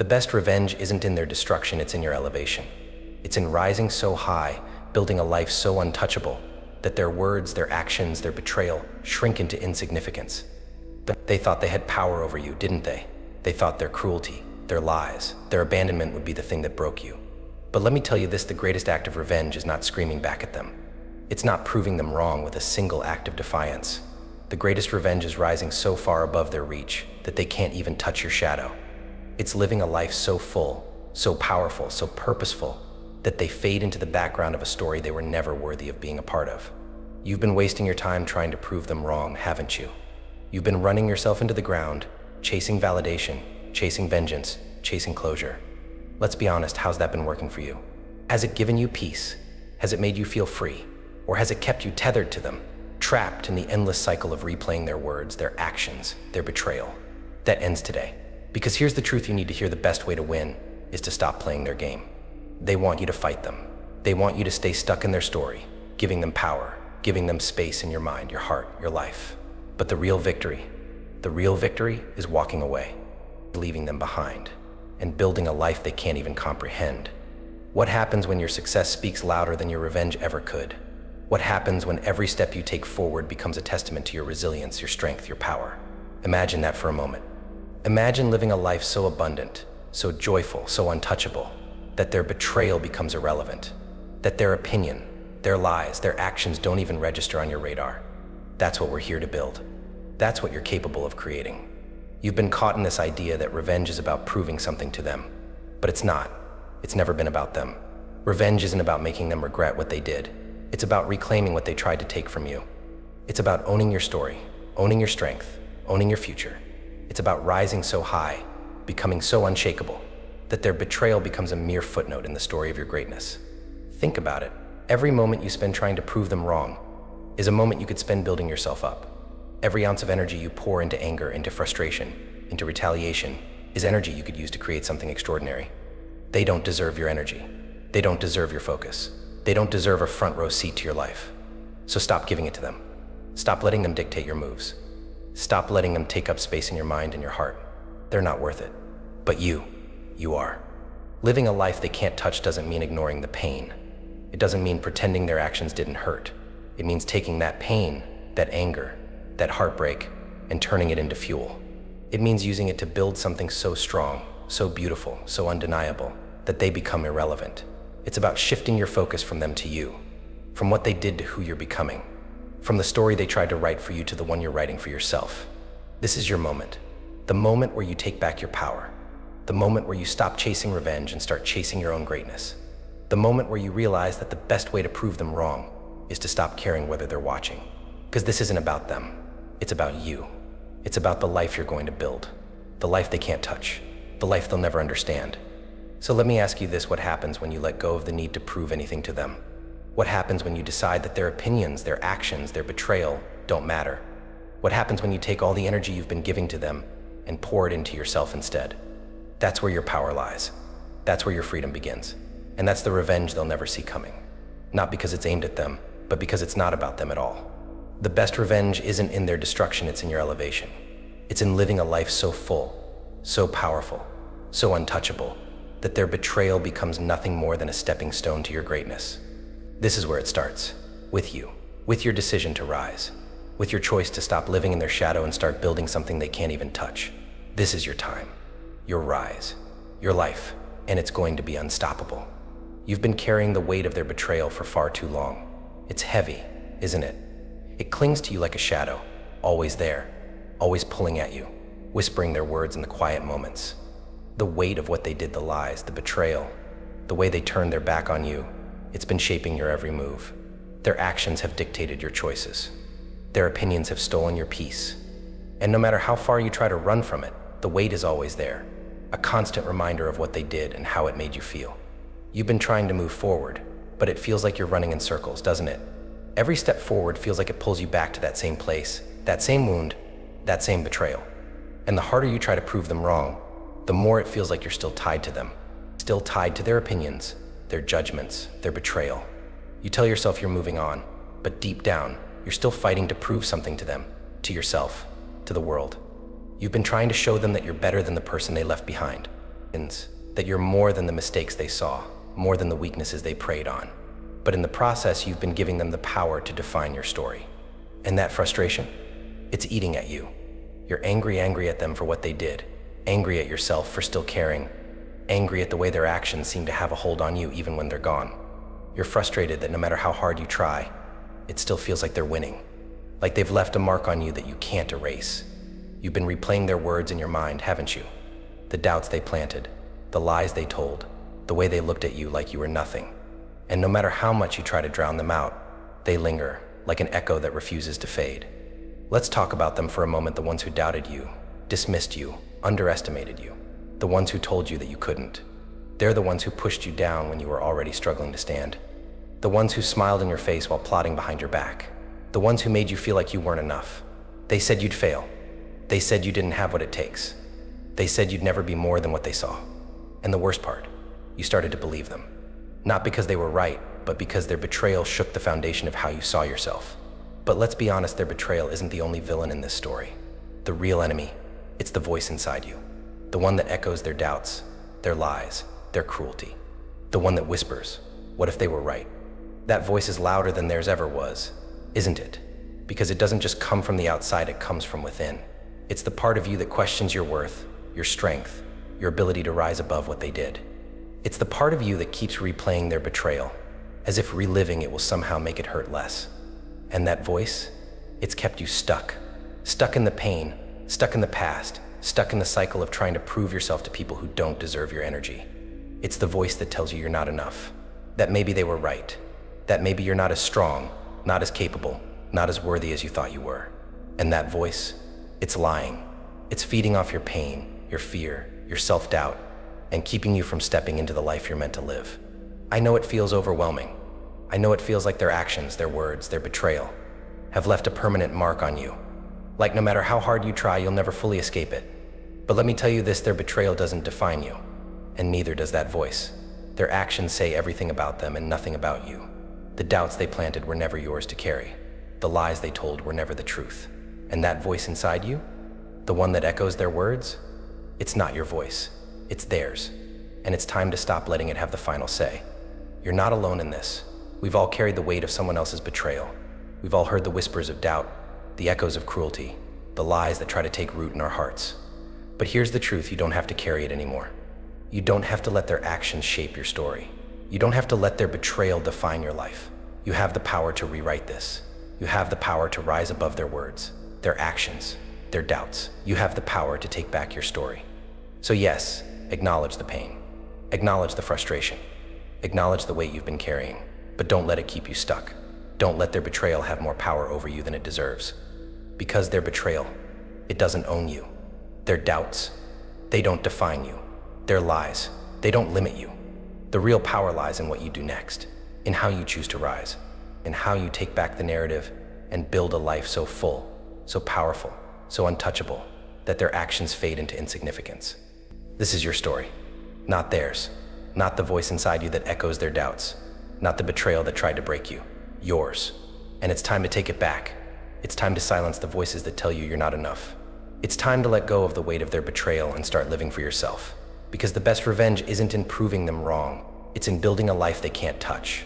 The best revenge isn't in their destruction, it's in your elevation. It's in rising so high, building a life so untouchable, that their words, their actions, their betrayal shrink into insignificance. But they thought they had power over you, didn't they? They thought their cruelty, their lies, their abandonment would be the thing that broke you. But let me tell you this, the greatest act of revenge is not screaming back at them. It's not proving them wrong with a single act of defiance. The greatest revenge is rising so far above their reach that they can't even touch your shadow. It's living a life so full, so powerful, so purposeful, that they fade into the background of a story they were never worthy of being a part of. You've been wasting your time trying to prove them wrong, haven't you? You've been running yourself into the ground, chasing validation, chasing vengeance, chasing closure. Let's be honest, how's that been working for you? Has it given you peace? Has it made you feel free? Or has it kept you tethered to them, trapped in the endless cycle of replaying their words, their actions, their betrayal? That ends today. Because here's the truth you need to hear: the best way to win is to stop playing their game. They want you to fight them. They want you to stay stuck in their story, giving them power, giving them space in your mind, your heart, your life. But the real victory is walking away, leaving them behind, and building a life they can't even comprehend. What happens when your success speaks louder than your revenge ever could? What happens when every step you take forward becomes a testament to your resilience, your strength, your power? Imagine that for a moment. Imagine living a life so abundant, so joyful, so untouchable, that their betrayal becomes irrelevant, that their opinion, their lies, their actions don't even register on your radar. That's what we're here to build. That's what you're capable of creating. You've been caught in this idea that revenge is about proving something to them, but it's not. It's never been about them. Revenge isn't about making them regret what they did. It's about reclaiming what they tried to take from you. It's about owning your story, owning your strength, owning your future. It's about rising so high, becoming so unshakable, that their betrayal becomes a mere footnote in the story of your greatness. Think about it. Every moment you spend trying to prove them wrong is a moment you could spend building yourself up. Every ounce of energy you pour into anger, into frustration, into retaliation, is energy you could use to create something extraordinary. They don't deserve your energy. They don't deserve your focus. They don't deserve a front row seat to your life. So stop giving it to them. Stop letting them dictate your moves. Stop letting them take up space in your mind and your heart. They're not worth it. But you are. Living a life they can't touch doesn't mean ignoring the pain. It doesn't mean pretending their actions didn't hurt. It means taking that pain, that anger, that heartbreak, and turning it into fuel. It means using it to build something so strong, so beautiful, so undeniable, that they become irrelevant. It's about shifting your focus from them to you, from what they did to who you're becoming, from the story they tried to write for you to the one you're writing for yourself. This is your moment, the moment where you take back your power, the moment where you stop chasing revenge and start chasing your own greatness, the moment where you realize that the best way to prove them wrong is to stop caring whether they're watching. Because this isn't about them, it's about you. It's about the life you're going to build, the life they can't touch, the life they'll never understand. So let me ask you this: what happens when you let go of the need to prove anything to them? What happens when you decide that their opinions, their actions, their betrayal don't matter? What happens when you take all the energy you've been giving to them and pour it into yourself instead? That's where your power lies. That's where your freedom begins. And that's the revenge they'll never see coming. Not because it's aimed at them, but because it's not about them at all. The best revenge isn't in their destruction, it's in your elevation. It's in living a life so full, so powerful, so untouchable, that their betrayal becomes nothing more than a stepping stone to your greatness. This is where it starts, with you, with your decision to rise, with your choice to stop living in their shadow and start building something they can't even touch. This is your time, your rise, your life, and it's going to be unstoppable. You've been carrying the weight of their betrayal for far too long. It's heavy, isn't it? It clings to you like a shadow, always there, always pulling at you, whispering their words in the quiet moments. The weight of what they did, the lies, the betrayal, the way they turned their back on you, it's been shaping your every move. Their actions have dictated your choices. Their opinions have stolen your peace. And no matter how far you try to run from it, the weight is always there, a constant reminder of what they did and how it made you feel. You've been trying to move forward, but it feels like you're running in circles, doesn't it? Every step forward feels like it pulls you back to that same place, that same wound, that same betrayal. And the harder you try to prove them wrong, the more it feels like you're still tied to them, still tied to their opinions, their judgments, their betrayal. You tell yourself you're moving on, but deep down, you're still fighting to prove something to them, to yourself, to the world. You've been trying to show them that you're better than the person they left behind, that you're more than the mistakes they saw, more than the weaknesses they preyed on. But in the process, you've been giving them the power to define your story. And that frustration, it's eating at you. You're angry at them for what they did, angry at yourself for still caring, angry at the way their actions seem to have a hold on you even when they're gone. You're frustrated that no matter how hard you try, it still feels like they're winning, like they've left a mark on you that you can't erase. You've been replaying their words in your mind, haven't you? The doubts they planted, the lies they told, the way they looked at you like you were nothing. And no matter how much you try to drown them out, they linger, like an echo that refuses to fade. Let's talk about them for a moment, the ones who doubted you, dismissed you, underestimated you, the ones who told you that you couldn't. They're the ones who pushed you down when you were already struggling to stand. The ones who smiled in your face while plotting behind your back. The ones who made you feel like you weren't enough. They said you'd fail. They said you didn't have what it takes. They said you'd never be more than what they saw. And the worst part, you started to believe them. Not because they were right, but because their betrayal shook the foundation of how you saw yourself. But let's be honest, their betrayal isn't the only villain in this story. The real enemy, it's the voice inside you. The one that echoes their doubts, their lies, their cruelty. The one that whispers, what if they were right? That voice is louder than theirs ever was, isn't it? Because it doesn't just come from the outside, it comes from within. It's the part of you that questions your worth, your strength, your ability to rise above what they did. It's the part of you that keeps replaying their betrayal, as if reliving it will somehow make it hurt less. And that voice, it's kept you stuck in the pain, stuck in the past, stuck in the cycle of trying to prove yourself to people who don't deserve your energy. It's the voice that tells you you're not enough, that maybe they were right, that maybe you're not as strong, not as capable, not as worthy as you thought you were. And that voice, it's lying. It's feeding off your pain, your fear, your self-doubt, and keeping you from stepping into the life you're meant to live. I know it feels overwhelming. I know it feels like their actions, their words, their betrayal have left a permanent mark on you. Like no matter how hard you try, you'll never fully escape it. But let me tell you this, their betrayal doesn't define you, and neither does that voice. Their actions say everything about them and nothing about you. The doubts they planted were never yours to carry. The lies they told were never the truth. And that voice inside you, the one that echoes their words, it's not your voice, it's theirs. And it's time to stop letting it have the final say. You're not alone in this. We've all carried the weight of someone else's betrayal. We've all heard the whispers of doubt, the echoes of cruelty, the lies that try to take root in our hearts. But here's the truth, you don't have to carry it anymore. You don't have to let their actions shape your story. You don't have to let their betrayal define your life. You have the power to rewrite this. You have the power to rise above their words, their actions, their doubts. You have the power to take back your story. So yes, acknowledge the pain. Acknowledge the frustration. Acknowledge the weight you've been carrying, but don't let it keep you stuck. Don't let their betrayal have more power over you than it deserves. Because their betrayal, it doesn't own you. Their doubts, they don't define you. Their lies, they don't limit you. The real power lies in what you do next, in how you choose to rise, in how you take back the narrative and build a life so full, so powerful, so untouchable, that their actions fade into insignificance. This is your story, not theirs, not the voice inside you that echoes their doubts, not the betrayal that tried to break you, yours. And it's time to take it back. It's time to silence the voices that tell you you're not enough. It's time to let go of the weight of their betrayal and start living for yourself. Because the best revenge isn't in proving them wrong, it's in building a life they can't touch.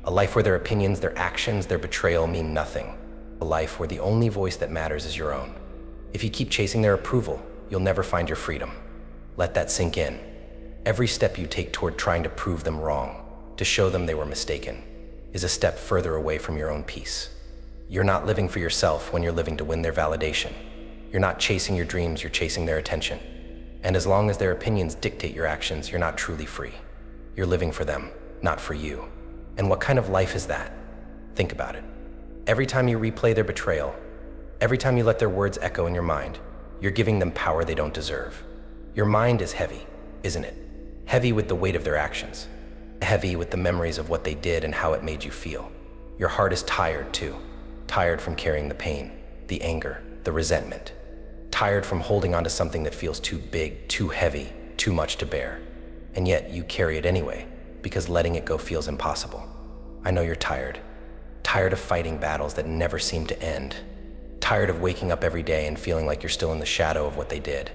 A life where their opinions, their actions, their betrayal mean nothing. A life where the only voice that matters is your own. If you keep chasing their approval, you'll never find your freedom. Let that sink in. Every step you take toward trying to prove them wrong, to show them they were mistaken, is a step further away from your own peace. You're not living for yourself when you're living to win their validation. You're not chasing your dreams, you're chasing their attention. And as long as their opinions dictate your actions, you're not truly free. You're living for them, not for you. And what kind of life is that? Think about it. Every time you replay their betrayal, every time you let their words echo in your mind, you're giving them power they don't deserve. Your mind is heavy, isn't it? Heavy with the weight of their actions. Heavy with the memories of what they did and how it made you feel. Your heart is tired too. Tired from carrying the pain, the anger, the resentment. Tired from holding on to something that feels too big, too heavy, too much to bear. And yet you carry it anyway, because letting it go feels impossible. I know you're tired. Tired of fighting battles that never seem to end. Tired of waking up every day and feeling like you're still in the shadow of what they did.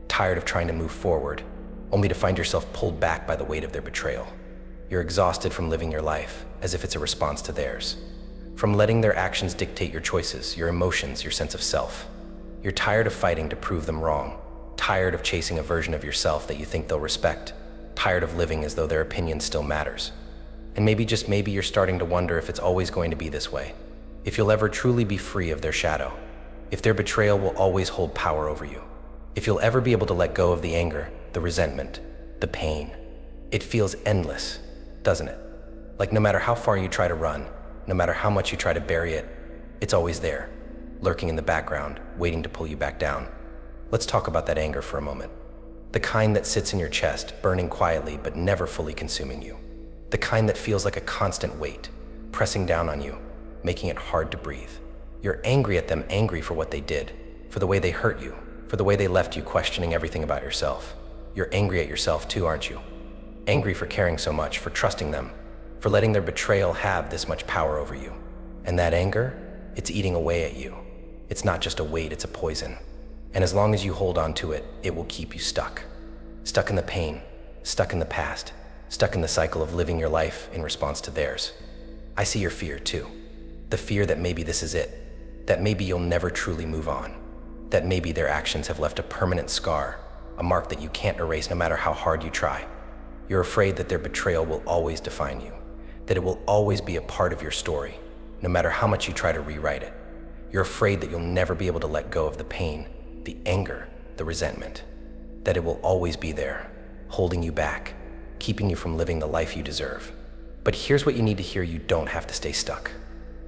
Tired of trying to move forward only to find yourself pulled back by the weight of their betrayal. You're exhausted from living your life as if it's a response to theirs, from letting their actions dictate your choices, your emotions, your sense of self. You're tired of fighting to prove them wrong, tired of chasing a version of yourself that you think they'll respect, tired of living as though their opinion still matters. And maybe, just maybe, you're starting to wonder if it's always going to be this way, if you'll ever truly be free of their shadow, if their betrayal will always hold power over you, if you'll ever be able to let go of the anger, the resentment, the pain. It feels endless, doesn't it? Like no matter how far you try to run, no matter how much you try to bury it, it's always there, lurking in the background, waiting to pull you back down. Let's talk about that anger for a moment. The kind that sits in your chest, burning quietly but never fully consuming you. The kind that feels like a constant weight, pressing down on you, making it hard to breathe. You're angry at them, angry for what they did, for the way they hurt you, for the way they left you questioning everything about yourself. You're angry at yourself too, aren't you? Angry for caring so much, for trusting them, for letting their betrayal have this much power over you. And that anger, it's eating away at you. It's not just a weight, it's a poison. And as long as you hold on to it, it will keep you stuck. Stuck in the pain, stuck in the past, stuck in the cycle of living your life in response to theirs. I see your fear too. The fear that maybe this is it, that maybe you'll never truly move on, that maybe their actions have left a permanent scar, a mark that you can't erase no matter how hard you try. You're afraid that their betrayal will always define you, that it will always be a part of your story, no matter how much you try to rewrite it. You're afraid that you'll never be able to let go of the pain, the anger, the resentment, that it will always be there, holding you back, keeping you from living the life you deserve. But here's what you need to hear: you don't have to stay stuck.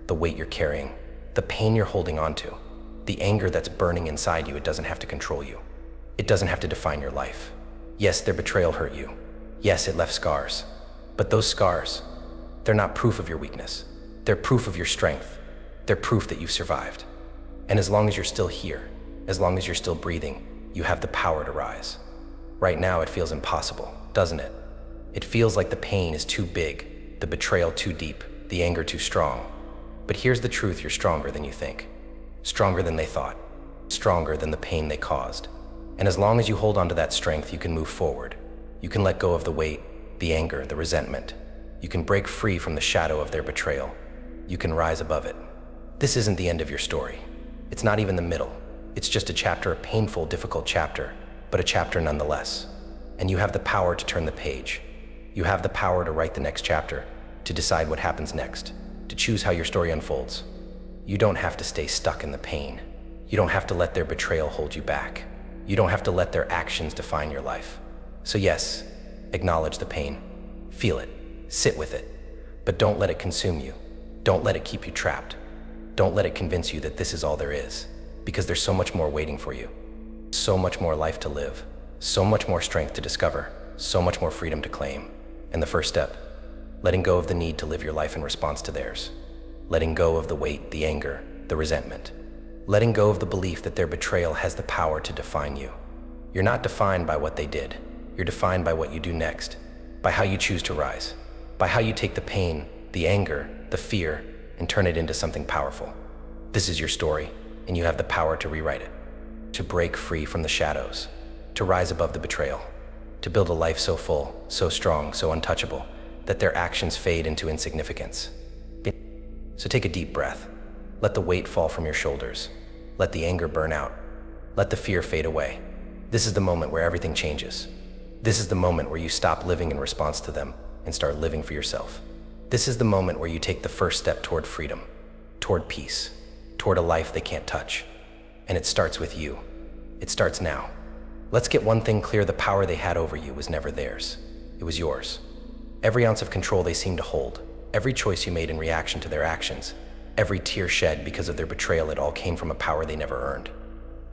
The weight you're carrying, the pain you're holding on to, the anger that's burning inside you, it doesn't have to control you. It doesn't have to define your life. Yes, their betrayal hurt you. Yes, it left scars. But those scars, they're not proof of your weakness. They're proof of your strength. They're proof that you've survived. And as long as you're still here, as long as you're still breathing, you have the power to rise. Right now, it feels impossible, doesn't it? It feels like the pain is too big, the betrayal too deep, the anger too strong. But here's the truth: you're stronger than you think. Stronger than they thought. Stronger than the pain they caused. And as long as you hold on to that strength, you can move forward. You can let go of the weight, the anger, the resentment. You can break free from the shadow of their betrayal. You can rise above it. This isn't the end of your story. It's not even the middle. It's just a chapter, a painful, difficult chapter, but a chapter nonetheless. And you have the power to turn the page. You have the power to write the next chapter, to decide what happens next, to choose how your story unfolds. You don't have to stay stuck in the pain. You don't have to let their betrayal hold you back. You don't have to let their actions define your life. So yes, acknowledge the pain, feel it, sit with it, but don't let it consume you. Don't let it keep you trapped. Don't let it convince you that this is all there is, because there's so much more waiting for you. So much more life to live, so much more strength to discover, so much more freedom to claim. And the first step, letting go of the need to live your life in response to theirs. Letting go of the weight, the anger, the resentment. Letting go of the belief that their betrayal has the power to define you. You're not defined by what they did. You're defined by what you do next, by how you choose to rise, by how you take the pain, the anger, the fear, and turn it into something powerful. This is your story, and you have the power to rewrite it, to break free from the shadows, to rise above the betrayal, to build a life so full, so strong, so untouchable, that their actions fade into insignificance. So take a deep breath. Let the weight fall from your shoulders. Let the anger burn out. Let the fear fade away. This is the moment where everything changes. This is the moment where you stop living in response to them and start living for yourself. This is the moment where you take the first step toward freedom, toward peace, toward a life they can't touch. And it starts with you. It starts now. Let's get one thing clear: the power they had over you was never theirs. It was yours. Every ounce of control they seemed to hold, every choice you made in reaction to their actions, every tear shed because of their betrayal, it all came from a power they never earned.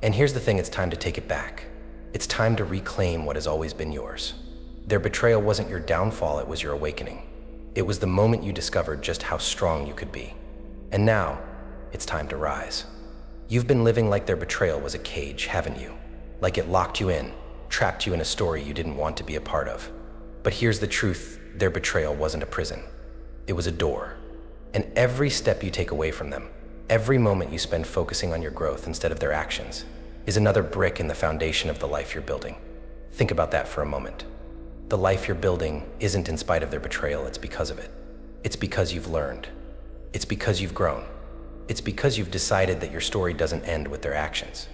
And here's the thing: it's time to take it back. It's time to reclaim what has always been yours. Their betrayal wasn't your downfall, it was your awakening. It was the moment you discovered just how strong you could be. And now, it's time to rise. You've been living like their betrayal was a cage, haven't you? Like it locked you in, trapped you in a story you didn't want to be a part of. But here's the truth: their betrayal wasn't a prison. It was a door. And every step you take away from them, every moment you spend focusing on your growth instead of their actions, is another brick in the foundation of the life you're building. Think about that for a moment. The life you're building isn't in spite of their betrayal, it's because of it. It's because you've learned. It's because you've grown. It's because you've decided that your story doesn't end with their actions.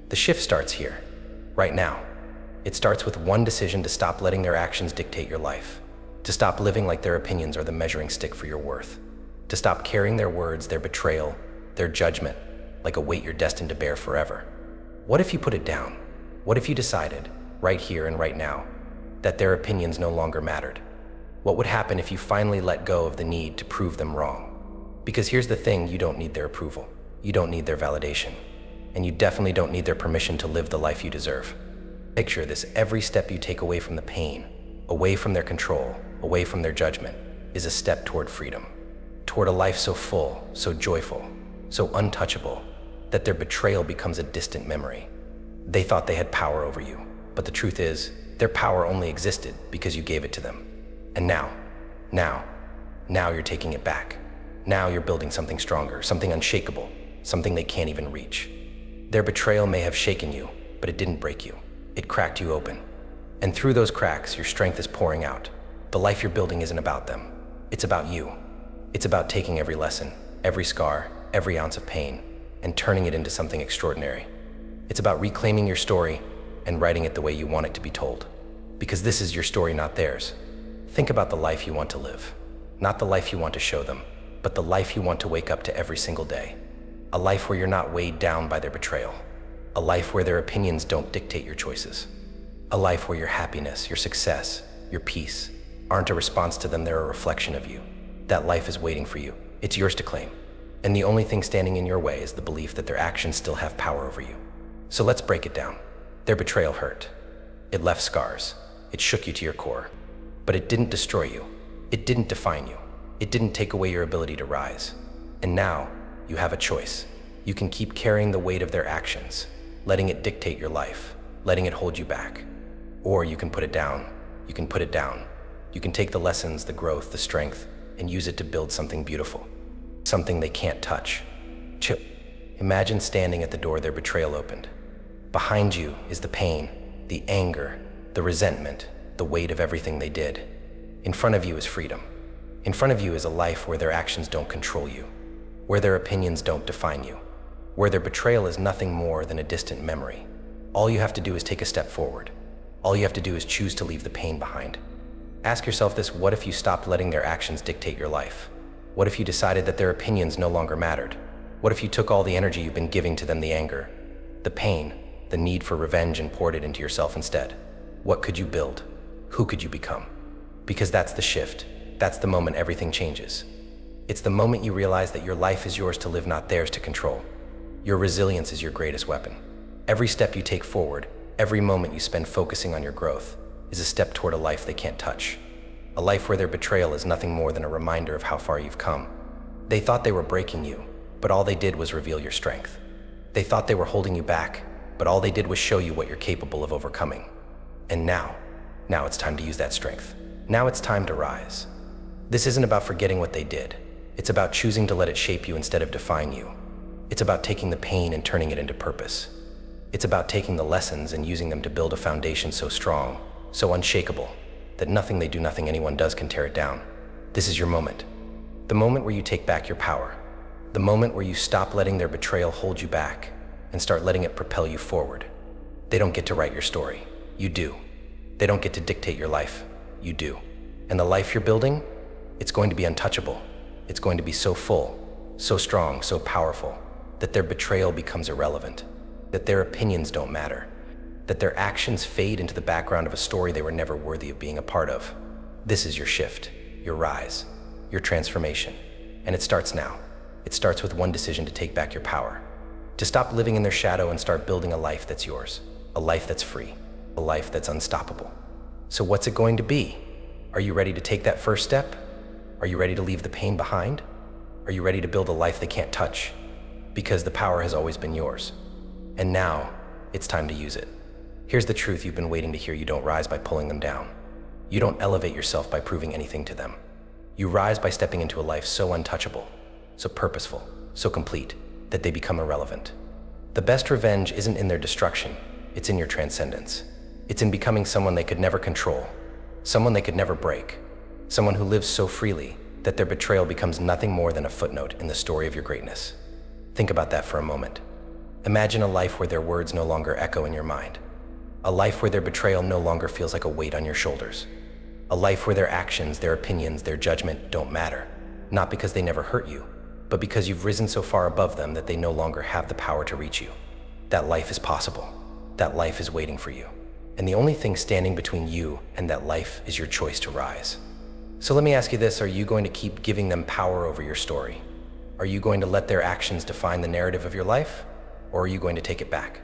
The shift starts here, right now. It starts with one decision to stop letting their actions dictate your life, to stop living like their opinions are the measuring stick for your worth, to stop carrying their words, their betrayal, their judgment, like a weight you're destined to bear forever. What if you put it down? What if you decided, right here and right now, that their opinions no longer mattered? What would happen if you finally let go of the need to prove them wrong? Because here's the thing, you don't need their approval. You don't need their validation. And you definitely don't need their permission to live the life you deserve. Picture this, every step you take away from the pain, away from their control, away from their judgment, is a step toward freedom. Toward a life so full, so joyful, so untouchable, that their betrayal becomes a distant memory. They thought they had power over you, but the truth is, their power only existed because you gave it to them. And now you're taking it back. Now you're building something stronger, something unshakable, something they can't even reach. Their betrayal may have shaken you, but it didn't break you. It cracked you open. And through those cracks, your strength is pouring out. The life you're building isn't about them. It's about you. It's about taking every lesson, every scar, every ounce of pain, and turning it into something extraordinary. It's about reclaiming your story and writing it the way you want it to be told. Because this is your story, not theirs. Think about the life you want to live. Not the life you want to show them, but the life you want to wake up to every single day. A life where you're not weighed down by their betrayal. A life where their opinions don't dictate your choices. A life where your happiness, your success, your peace aren't a response to them, they're a reflection of you. That life is waiting for you. It's yours to claim. And the only thing standing in your way is the belief that their actions still have power over you. So let's break it down. Their betrayal hurt. It left scars. It shook you to your core. But it didn't destroy you. It didn't define you. It didn't take away your ability to rise. And now, you have a choice. You can keep carrying the weight of their actions, letting it dictate your life, letting it hold you back. Or you can put it down. You can put it down. You can take the lessons, the growth, the strength, and use it to build something beautiful. Something they can't touch. Chill. Imagine standing at the door their betrayal opened. Behind you is the pain, the anger, the resentment, the weight of everything they did. In front of you is freedom. In front of you is a life where their actions don't control you, where their opinions don't define you, where their betrayal is nothing more than a distant memory. All you have to do is take a step forward. All you have to do is choose to leave the pain behind. Ask yourself this, what if you stopped letting their actions dictate your life? What if you decided that their opinions no longer mattered? What if you took all the energy you've been giving to them, the anger, the pain, the need for revenge, and poured it into yourself instead? What could you build? Who could you become? Because that's the shift. That's the moment everything changes. It's the moment you realize that your life is yours to live, not theirs to control. Your resilience is your greatest weapon. Every step you take forward, every moment you spend focusing on your growth, is a step toward a life they can't touch. A life where their betrayal is nothing more than a reminder of how far you've come. They thought they were breaking you, but all they did was reveal your strength. They thought they were holding you back, but all they did was show you what you're capable of overcoming. And now it's time to use that strength. Now it's time to rise. This isn't about forgetting what they did. It's about choosing to let it shape you instead of define you. It's about taking the pain and turning it into purpose. It's about taking the lessons and using them to build a foundation so strong, so unshakable, that nothing they do, nothing anyone does can tear it down. This is your moment. The moment where you take back your power. The moment where you stop letting their betrayal hold you back and start letting it propel you forward. They don't get to write your story. You do. They don't get to dictate your life. You do. And the life you're building, it's going to be untouchable. It's going to be so full, so strong, so powerful, that their betrayal becomes irrelevant, that their opinions don't matter, that their actions fade into the background of a story they were never worthy of being a part of. This is your shift, your rise, your transformation. And it starts now. It starts with one decision to take back your power, to stop living in their shadow and start building a life that's yours, a life that's free, a life that's unstoppable. So what's it going to be? Are you ready to take that first step? Are you ready to leave the pain behind? Are you ready to build a life they can't touch? Because the power has always been yours. And now, it's time to use it. Here's the truth you've been waiting to hear. You don't rise by pulling them down. You don't elevate yourself by proving anything to them. You rise by stepping into a life so untouchable, so purposeful, so complete, that they become irrelevant. The best revenge isn't in their destruction, it's in your transcendence. It's in becoming someone they could never control, someone they could never break, someone who lives so freely that their betrayal becomes nothing more than a footnote in the story of your greatness. Think about that for a moment. Imagine a life where their words no longer echo in your mind. A life where their betrayal no longer feels like a weight on your shoulders. A life where their actions, their opinions, their judgment don't matter. Not because they never hurt you, but because you've risen so far above them that they no longer have the power to reach you. That life is possible. That life is waiting for you. And the only thing standing between you and that life is your choice to rise. So let me ask you this, are you going to keep giving them power over your story? Are you going to let their actions define the narrative of your life? Or are you going to take it back?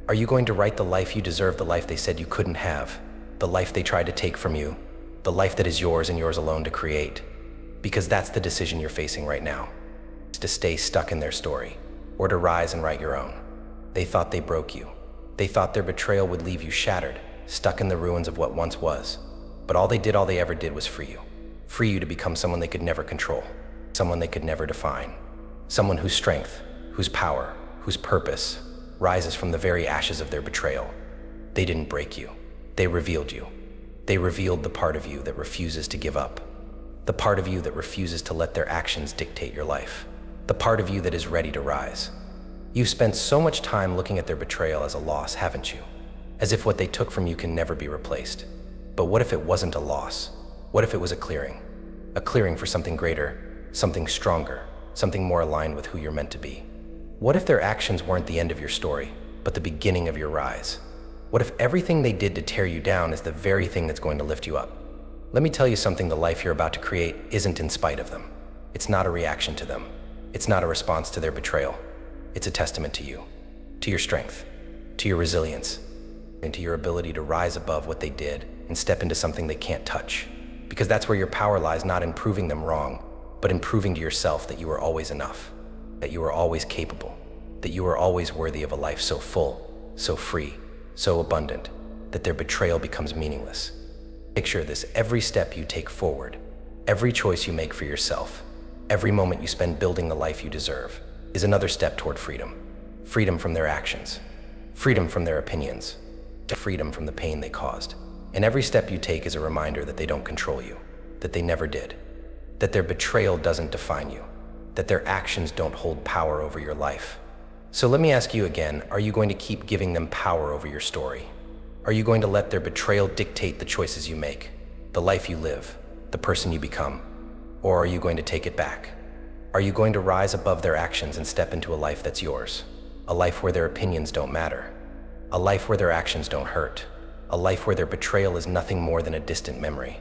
Are you going to write the life you deserve, the life they said you couldn't have, the life they tried to take from you, the life that is yours and yours alone to create? Because that's the decision you're facing right now. It's to stay stuck in their story, or to rise and write your own. They thought they broke you. They thought their betrayal would leave you shattered, stuck in the ruins of what once was. But all they ever did was free you. Free you to become someone they could never control, someone they could never define, someone whose strength, whose power, whose purpose rises from the very ashes of their betrayal. They didn't break you. They revealed you. They revealed the part of you that refuses to give up, the part of you that refuses to let their actions dictate your life, the part of you that is ready to rise. You've spent so much time looking at their betrayal as a loss, haven't you? As if what they took from you can never be replaced. But what if it wasn't a loss? What if it was a clearing? A clearing for something greater, something stronger, something more aligned with who you're meant to be. What if their actions weren't the end of your story, but the beginning of your rise? What if everything they did to tear you down is the very thing that's going to lift you up? Let me tell you something, the life you're about to create isn't in spite of them. It's not a reaction to them. It's not a response to their betrayal. It's a testament to you, to your strength, to your resilience, and to your ability to rise above what they did and step into something they can't touch. Because that's where your power lies, not in proving them wrong, but in proving to yourself that you are always enough, that you are always capable, that you are always worthy of a life so full, so free, so abundant, that their betrayal becomes meaningless. Picture this: every step you take forward, every choice you make for yourself, every moment you spend building the life you deserve, is another step toward freedom. Freedom from their actions, freedom from their opinions, freedom from the pain they caused. And every step you take is a reminder that they don't control you, that they never did, that their betrayal doesn't define you, that their actions don't hold power over your life. So let me ask you again, are you going to keep giving them power over your story? Are you going to let their betrayal dictate the choices you make, the life you live, the person you become? Or are you going to take it back? Are you going to rise above their actions and step into a life that's yours? A life where their opinions don't matter, a life where their actions don't hurt, a life where their betrayal is nothing more than a distant memory.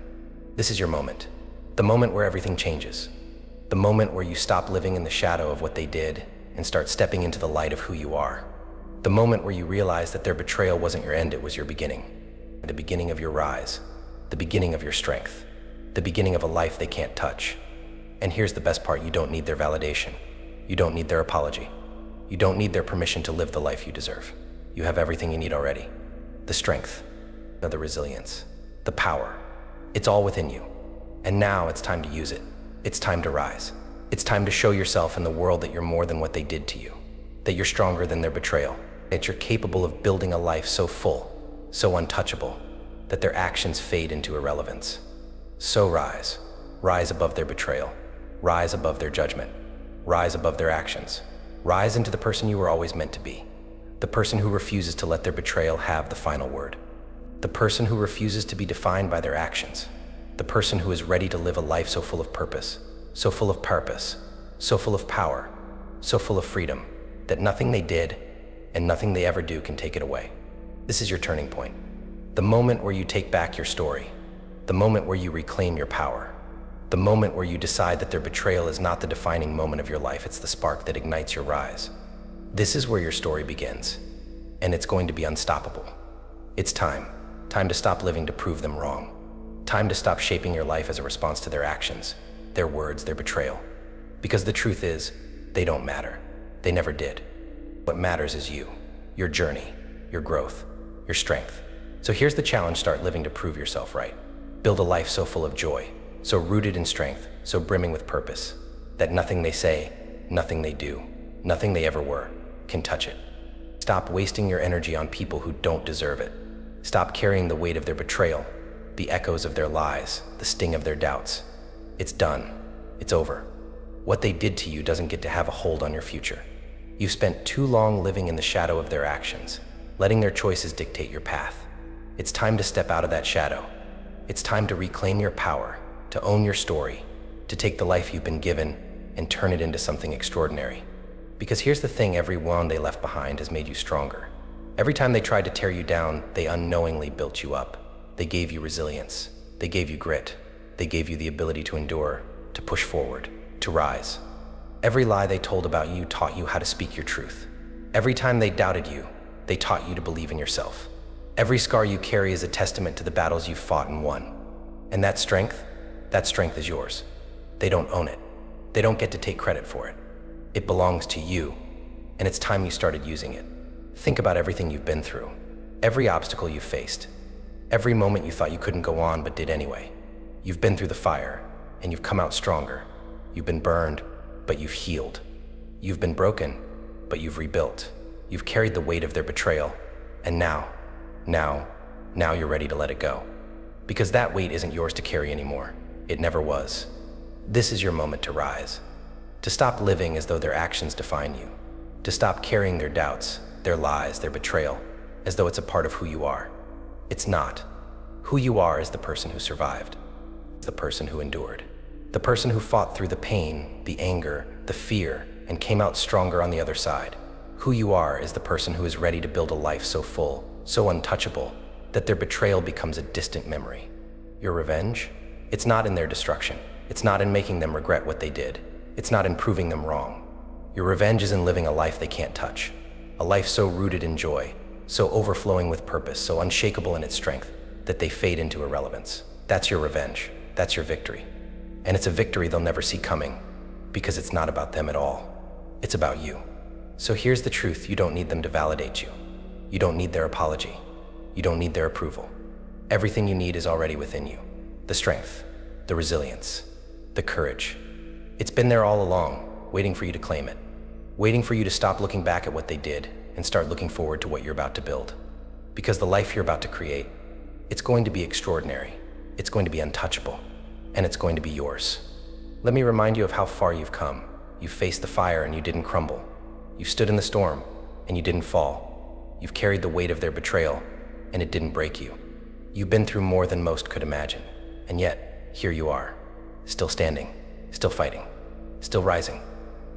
This is your moment, the moment where everything changes, the moment where you stop living in the shadow of what they did and start stepping into the light of who you are. The moment where you realize that their betrayal wasn't your end, it was your beginning. The beginning of your rise, the beginning of your strength, the beginning of a life they can't touch. And here's the best part, you don't need their validation. You don't need their apology. You don't need their permission to live the life you deserve. You have everything you need already. The strength, the resilience, the power. It's all within you. And now it's time to use it. It's time to rise. It's time to show yourself in the world that you're more than what they did to you, that you're stronger than their betrayal, that you're capable of building a life so full, so untouchable, that their actions fade into irrelevance. So rise. Rise above their betrayal. Rise above their judgment. Rise above their actions. Rise into the person you were always meant to be. The person who refuses to let their betrayal have the final word. The person who refuses to be defined by their actions. The person who is ready to live a life so full of purpose, so full of purpose, so full of power, so full of freedom, that nothing they did and nothing they ever do can take it away. This is your turning point. The moment where you take back your story. The moment where you reclaim your power. The moment where you decide that their betrayal is not the defining moment of your life, it's the spark that ignites your rise. This is where your story begins, and it's going to be unstoppable. It's time to stop living to prove them wrong. Time to stop shaping your life as a response to their actions, their words, their betrayal. Because the truth is, they don't matter. They never did. What matters is you, your journey, your growth, your strength. So here's the challenge: start living to prove yourself right. Build a life so full of joy, so rooted in strength, so brimming with purpose, that nothing they say, nothing they do, nothing they ever were, can touch it. Stop wasting your energy on people who don't deserve it. Stop carrying the weight of their betrayal, the echoes of their lies, the sting of their doubts. It's done. It's over. What they did to you doesn't get to have a hold on your future. You've spent too long living in the shadow of their actions, letting their choices dictate your path. It's time to step out of that shadow. It's time to reclaim your power, to own your story, to take the life you've been given and turn it into something extraordinary. Because here's the thing, every wound they left behind has made you stronger. Every time they tried to tear you down, they unknowingly built you up. They gave you resilience. They gave you grit. They gave you the ability to endure, to push forward, to rise. Every lie they told about you taught you how to speak your truth. Every time they doubted you, they taught you to believe in yourself. Every scar you carry is a testament to the battles you've fought and won. And that strength is yours. They don't own it. They don't get to take credit for it. It belongs to you, and it's time you started using it. Think about everything you've been through, every obstacle you faced, every moment you thought you couldn't go on but did anyway. You've been through the fire, and you've come out stronger. You've been burned, but you've healed. You've been broken, but you've rebuilt. You've carried the weight of their betrayal, and now you're ready to let it go. Because that weight isn't yours to carry anymore. It never was. This is your moment to rise. To stop living as though their actions define you. To stop carrying their doubts, their lies, their betrayal, as though it's a part of who you are. It's not. Who you are is the person who survived. The person who endured. The person who fought through the pain, the anger, the fear, and came out stronger on the other side. Who you are is the person who is ready to build a life so full, so untouchable, that their betrayal becomes a distant memory. Your revenge? It's not in their destruction. It's not in making them regret what they did. It's not in proving them wrong. Your revenge is in living a life they can't touch. A life so rooted in joy, so overflowing with purpose, so unshakable in its strength, that they fade into irrelevance. That's your revenge. That's your victory. And it's a victory they'll never see coming, because it's not about them at all. It's about you. So here's the truth, you don't need them to validate you. You don't need their apology. You don't need their approval. Everything you need is already within you. The strength, the resilience, the courage. It's been there all along, waiting for you to claim it. Waiting for you to stop looking back at what they did and start looking forward to what you're about to build. Because the life you're about to create, it's going to be extraordinary. It's going to be untouchable. And it's going to be yours. Let me remind you of how far you've come. You faced the fire and you didn't crumble. You stood in the storm and you didn't fall. You've carried the weight of their betrayal and it didn't break you. You've been through more than most could imagine. And yet, here you are, still standing, still fighting, still rising.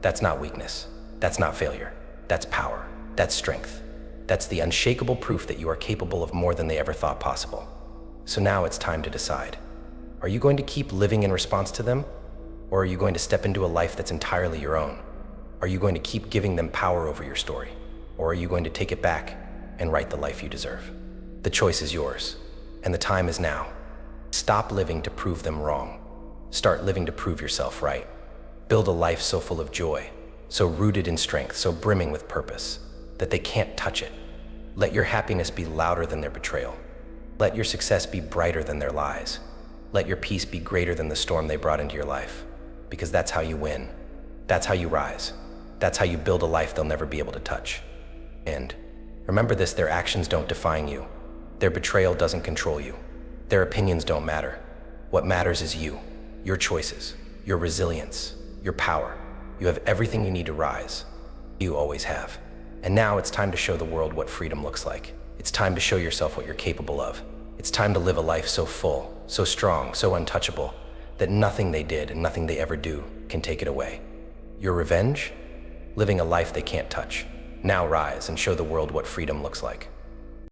That's not weakness. That's not failure. That's power. That's strength. That's the unshakable proof that you are capable of more than they ever thought possible. So now it's time to decide. Are you going to keep living in response to them? Or are you going to step into a life that's entirely your own? Are you going to keep giving them power over your story? Or are you going to take it back and write the life you deserve? The choice is yours, and the time is now. Stop living to prove them wrong. Start living to prove yourself right. Build a life so full of joy, so rooted in strength, so brimming with purpose, that they can't touch it. Let your happiness be louder than their betrayal. Let your success be brighter than their lies. Let your peace be greater than the storm they brought into your life. Because that's how you win. That's how you rise. That's how you build a life they'll never be able to touch. And remember this, their actions don't define you. Their betrayal doesn't control you. Their opinions don't matter. What matters is you, your choices, your resilience, your power. You have everything you need to rise. You always have. And now it's time to show the world what freedom looks like. It's time to show yourself what you're capable of. It's time to live a life so full, so strong, so untouchable, that nothing they did and nothing they ever do can take it away. Your revenge? Living a life they can't touch. Now rise and show the world what freedom looks like.